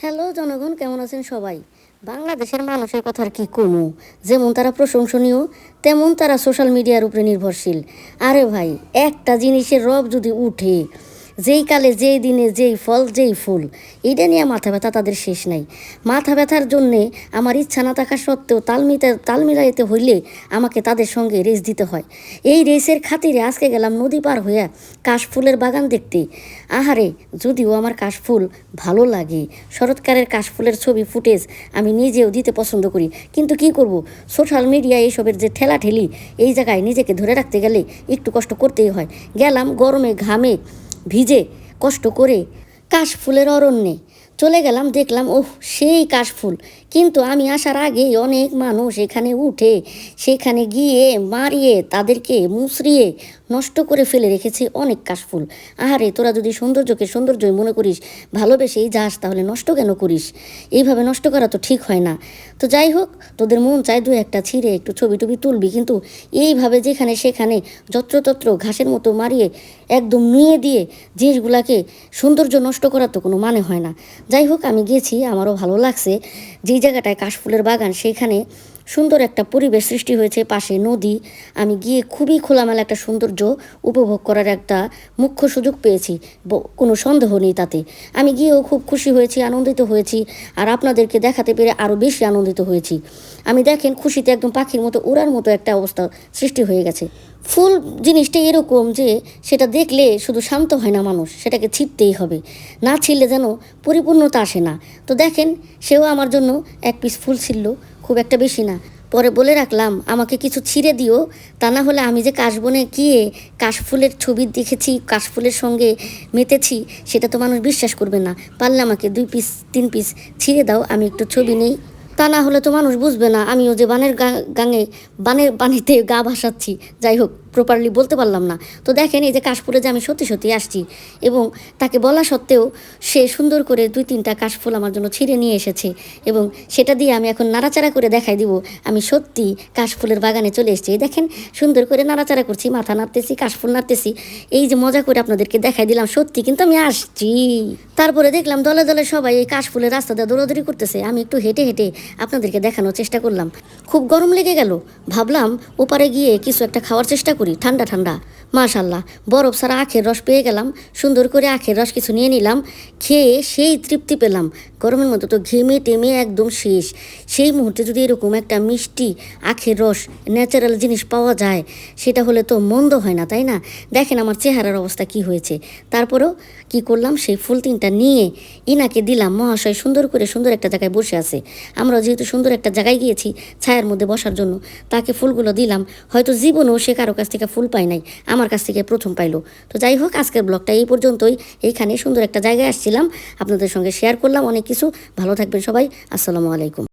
Hello জনগণ, কেমন আছেন সবাই? বাংলাদেশের মানুষের কথা আর কি কমু, যেমন তারা প্রশংসনীয় তেমন তারা সোশ্যাল মিডিয়ার উপরে নির্ভরশীল। আরে ভাই, একটা জিনিসের রব যদি উঠে, যেই কালে যেই দিনে যেই ফল যেই ফুল, এইটা নিয়ে মাথা ব্যথা তাদের শেষ নাই। মাথা ব্যথার জন্যে আমার ইচ্ছা না থাকা সত্ত্বেও তাল মিলাইতে হইলে আমাকে তাদের সঙ্গে রেস দিতে হয়। এই রেসের খাতিরে আজকে গেলাম নদী পার হইয়া কাশফুলের বাগান দেখতে। আহারে, যদিও আমার কাশফুল ভালো লাগে, শরৎকালের কাশফুলের ছবি ফুটেজ আমি নিজেও দিতে পছন্দ করি, কিন্তু কি করব, সোশ্যাল মিডিয়া এইসবের যে ঠেলাঠেলি, এই জায়গায় নিজেকে ধরে রাখতে গেলে একটু কষ্ট করতেই হয়। গেলাম গরমে ঘামে ভিজে কষ্ট করে কাশফুলের অরণ্যে চলে গেলাম, দেখলাম ওহ সেই কাশফুল। কিন্তু আমি আসার আগেই অনেক মানুষ এখানে উঠে সেখানে গিয়ে মারিয়ে তাদেরকে মুচড়িয়ে নষ্ট করে ফেলে রেখেছে অনেক কাশফুল। আহারে, তোরা যদি সৌন্দর্যকে সৌন্দর্যই মনে করিস, ভালোবেসেই যাস, তাহলে নষ্ট কেন করিস? এইভাবে নষ্ট করা তো ঠিক হয় না। তো যাই হোক, তোদের মন চায় দু একটা ছিঁড়ে একটু ছবি টবি তুলবি, কিন্তু এইভাবে যেখানে সেখানে যত্রতত্র ঘাসের মতো মারিয়ে একদম নুয়ে দিয়ে জিনিসগুলাকে সৌন্দর্য নষ্ট করার তো কোনো মানে হয় না। যাই হোক, আমি গেছি, আমারও ভালো লাগছে। যেই জায়গাটায় কাশফুলের বাগান, সেইখানে সুন্দর একটা পরিবেশ সৃষ্টি হয়েছে, পাশে নদী। আমি গিয়ে খুবই খোলামেলা একটা সৌন্দর্য উপভোগ করার একটা মুখ্য সুযোগ পেয়েছি, কোনো সন্দেহ নেই তাতে। আমি গিয়েও খুব খুশি হয়েছি, আনন্দিত হয়েছি, আর আপনাদেরকে দেখাতে পেরে আরও বেশি আনন্দিত হয়েছি। আমি দেখেন খুশিতে একদম পাখির মতো উড়ার মতো একটা অবস্থা সৃষ্টি হয়ে গেছে। ফুল জিনিসটা এরকম যে সেটা দেখলে শুধু শান্ত হয় না মানুষ, সেটাকে ছিঁড়তেই হবে, না ছিঁড়লে যেন পরিপূর্ণতা আসে না। তো দেখেন, সেও আমার জন্য এক পিস ফুল ছিঁড়ল, খুব একটা বেশি না। পরে বলে রাখলাম আমাকে কিছু ছিঁড়ে দিও, তা না হলে আমি যে কাশবনে গিয়ে কাশফুলের ছবি দেখেছি, কাশফুলের সঙ্গে মেতেছি, সেটা তো মানুষ বিশ্বাস করবে না। পারলে আমাকে 2 পিস 3 পিস ছিঁড়ে দাও, আমি একটু ছবি নেই। তা না হলে তো মানুষ বুঝবে না আমিও যে বানের পানিতে গা ভাসাচ্ছি। যাই হোক, প্রপারলি বলতে পারলাম না। তো দেখেন, এই যে কাশফুলে যে আমি সত্যি সত্যি আসছি, এবং তাকে বলা সত্ত্বেও সে সুন্দর করে 2-3টা কাশফুল আমার জন্য ছিঁড়ে নিয়ে এসেছে, এবং সেটা দিয়ে আমি এখন নাড়াচাড়া করে দেখাই দিব আমি সত্যি কাশফুলের বাগানে চলে এসেছি। দেখেন, সুন্দর করে নাড়াচাড়া করছি, মাথা নাড়তেছি, কাশফুল নাড়তেছি, এই যে মজা করে আপনাদেরকে দেখাই দিলাম সত্যি কিন্তু আমি আসছি। তারপরে দেখলাম দলে দলে সবাই এই কাশফুলের রাস্তা দিয়ে দৌড়াদৌড়ি করতেছে। আমি একটু হেঁটে হেঁটে আপনাদেরকে দেখানোর চেষ্টা করলাম। খুব গরম লেগে গেল, ভাবলাম ওপারে গিয়ে কিছু একটা খাওয়ার চেষ্টা করি, ঠান্ডা ঠান্ডা। মাশাল্লাহ, বরফ ছাড়া আখের রস পেয়ে গেলাম। সুন্দর করে আখের রস কিছু নিয়ে নিলাম, খেয়ে সেই তৃপ্তি পেলাম। গরমের মধ্যে তো ঘেমে টেমে একদম শেষ। সেই মুহূর্তে যদি এরকম একটা মিষ্টি আখের রস, ন্যাচারাল জিনিস পাওয়া যায়, সেটা হলে তো মন্দ হয় না, তাই না? দেখেন আমার চেহারার অবস্থা কি হয়েছে। তারপরেও কি করলাম, সেই ফুল 3টা নিয়ে ইনাকে দিলাম। মহাশয় সুন্দর করে সুন্দর একটা জায়গায় বসে আছে। আমরা যেহেতু সুন্দর একটা জায়গায় গিয়েছি ছায়ার মধ্যে বসার জন্য, তাকে ফুলগুলো দিলাম। হয়তো জীবনেও সে কারো কাছ থেকে ফুল পায় নাই, আমার কাছ থেকে প্রথম পাইলো। তো যাই হোক, আজকের ব্লগটা এই পর্যন্তই। এইখানে সুন্দর একটা জায়গায় আসছিলাম, আপনাদের সঙ্গে শেয়ার করলাম অনেক কিছু। ভালো থাকবেন সবাই, আসসালামু আলাইকুম।